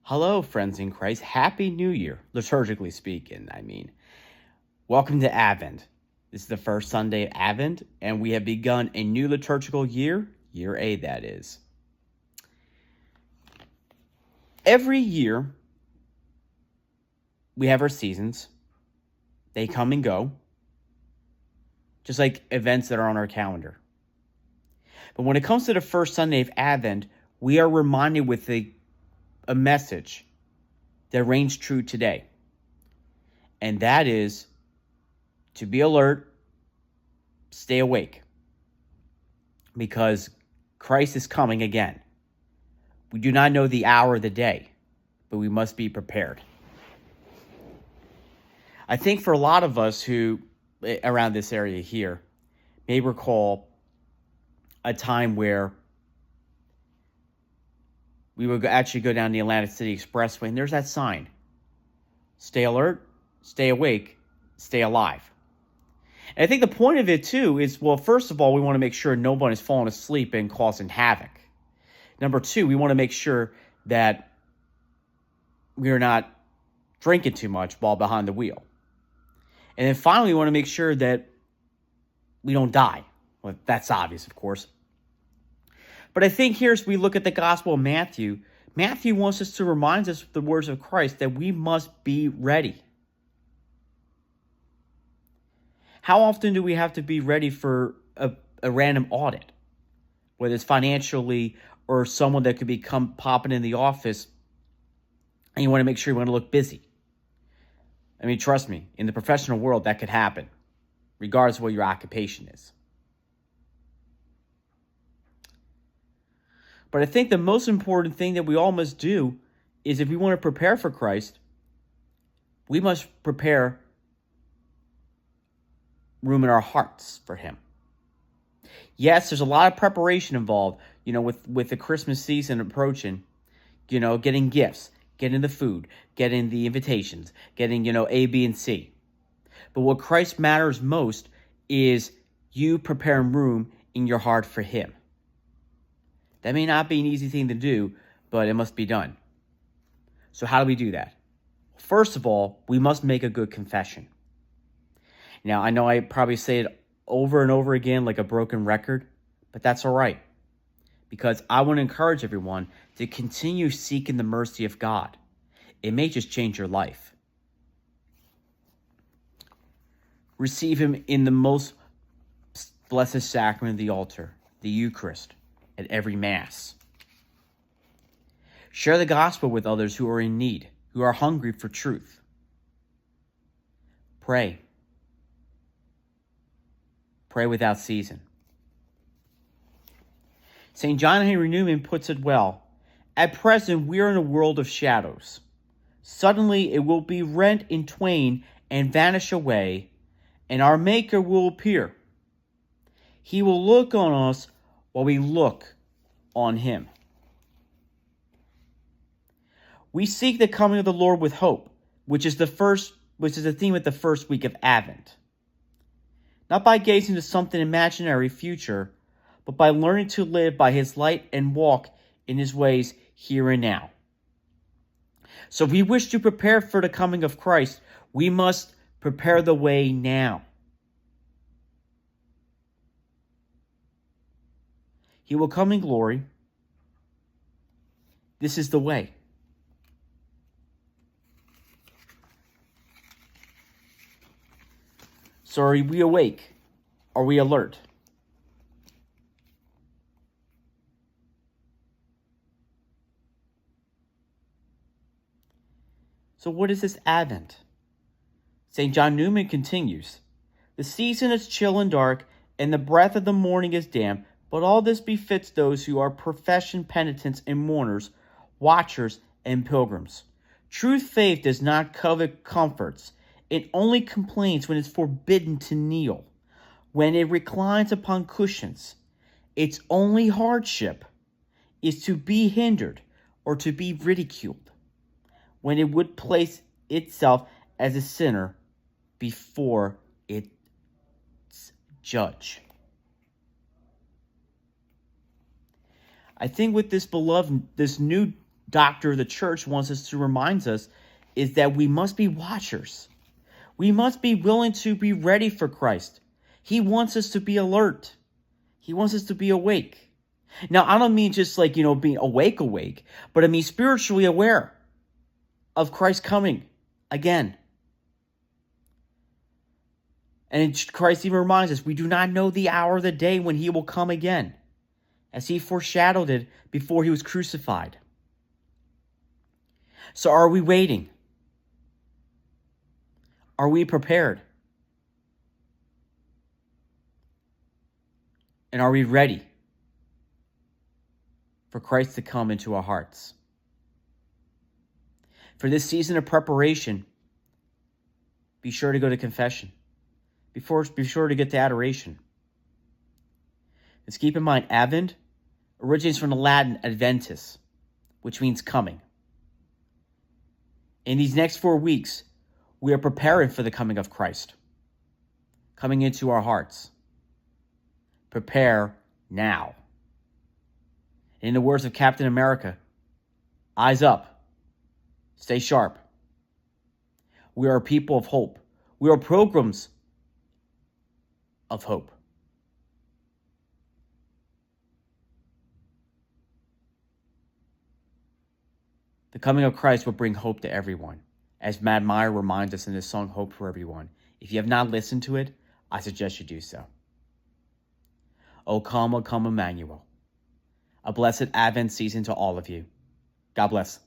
Hello, friends in Christ. Happy New Year, liturgically speaking, I mean. Welcome to Advent. This is the first Sunday of Advent, and we have begun a new liturgical year, year A, that is. Every year, we have our seasons. They come and go, just like events that are on our calendar. But when it comes to the first Sunday of Advent, we are reminded with a message that reigns true today. And that is to be alert, stay awake, because Christ is coming again. We do not know the hour of the day, but we must be prepared. I think for a lot of us who, around this area here, may recall a time where we would actually go down the Atlantic City Expressway, and there's that sign. Stay alert, stay awake, stay alive. And I think the point of it, too, is, well, first of all, we want to make sure no one is falling asleep and causing havoc. Number two, we want to make sure that we are not drinking too much while behind the wheel. And then finally, we want to make sure that we don't die. Well, that's obvious, of course. But I think here, as we look at the Gospel of Matthew, Matthew wants us to remind us of the words of Christ that we must be ready. How often do we have to be ready for a random audit, whether it's financially or someone that could become popping in the office, and you want to make sure you want to look busy? I mean, trust me, in the professional world, that could happen, regardless of what your occupation is. But I think the most important thing that we all must do is, if we want to prepare for Christ, we must prepare room in our hearts for him. Yes, there's a lot of preparation involved, with the Christmas season approaching, getting gifts, getting the food, getting the invitations, getting, A, B, and C. But what Christ matters most is you preparing room in your heart for him. That may not be an easy thing to do, but it must be done. So how do we do that? First of all, we must make a good confession. Now, I know I probably say it over and over again like a broken record, but that's all right, because I want to encourage everyone to continue seeking the mercy of God. It may just change your life. Receive him in the most blessed sacrament of the altar, the Eucharist, at every Mass. Share the gospel with others who are in need, who are hungry for truth. Pray. Pray without ceasing. St. John Henry Newman puts it well. At present, we are in a world of shadows. Suddenly it will be rent in twain and vanish away, and our Maker will appear. He will look on us while we look on him. We seek the coming of the Lord with hope, which is the theme of the first week of Advent. Not by gazing to something imaginary future, but by learning to live by his light and walk in his ways here and now. So if we wish to prepare for the coming of Christ, we must prepare the way now. He will come in glory. This is the way. So are we awake? Are we alert? So what is this Advent? St. John Newman continues, the season is chill and dark, and the breath of the morning is damp, but all this befits those who are professioned penitents and mourners, watchers and pilgrims. True faith does not covet comforts. It only complains when it's forbidden to kneel, when it reclines upon cushions. Its only hardship is to be hindered or to be ridiculed, when it would place itself as a sinner before its judge. I think with this new doctor of the church wants us to remind us is that we must be watchers. We must be willing to be ready for Christ. He wants us to be alert. He wants us to be awake. Now, I don't mean just like, being awake, but I mean spiritually aware of Christ coming again. And Christ even reminds us, we do not know the hour of the day when he will come again, as he foreshadowed it before he was crucified. So are we waiting? Are we prepared? And are we ready for Christ to come into our hearts? For this season of preparation, be sure to go to confession. Be sure to get to adoration. Let's keep in mind, Advent originates from the Latin adventus, which means coming. In these next 4 weeks, we are preparing for the coming of Christ, coming into our hearts. Prepare now. In the words of Captain America, eyes up, stay sharp. We are a people of hope. We are pilgrims of hope. The coming of Christ will bring hope to everyone. As Matt Meyer reminds us in this song, Hope for Everyone. If you have not listened to it, I suggest you do so. O come, Emmanuel. A blessed Advent season to all of you. God bless.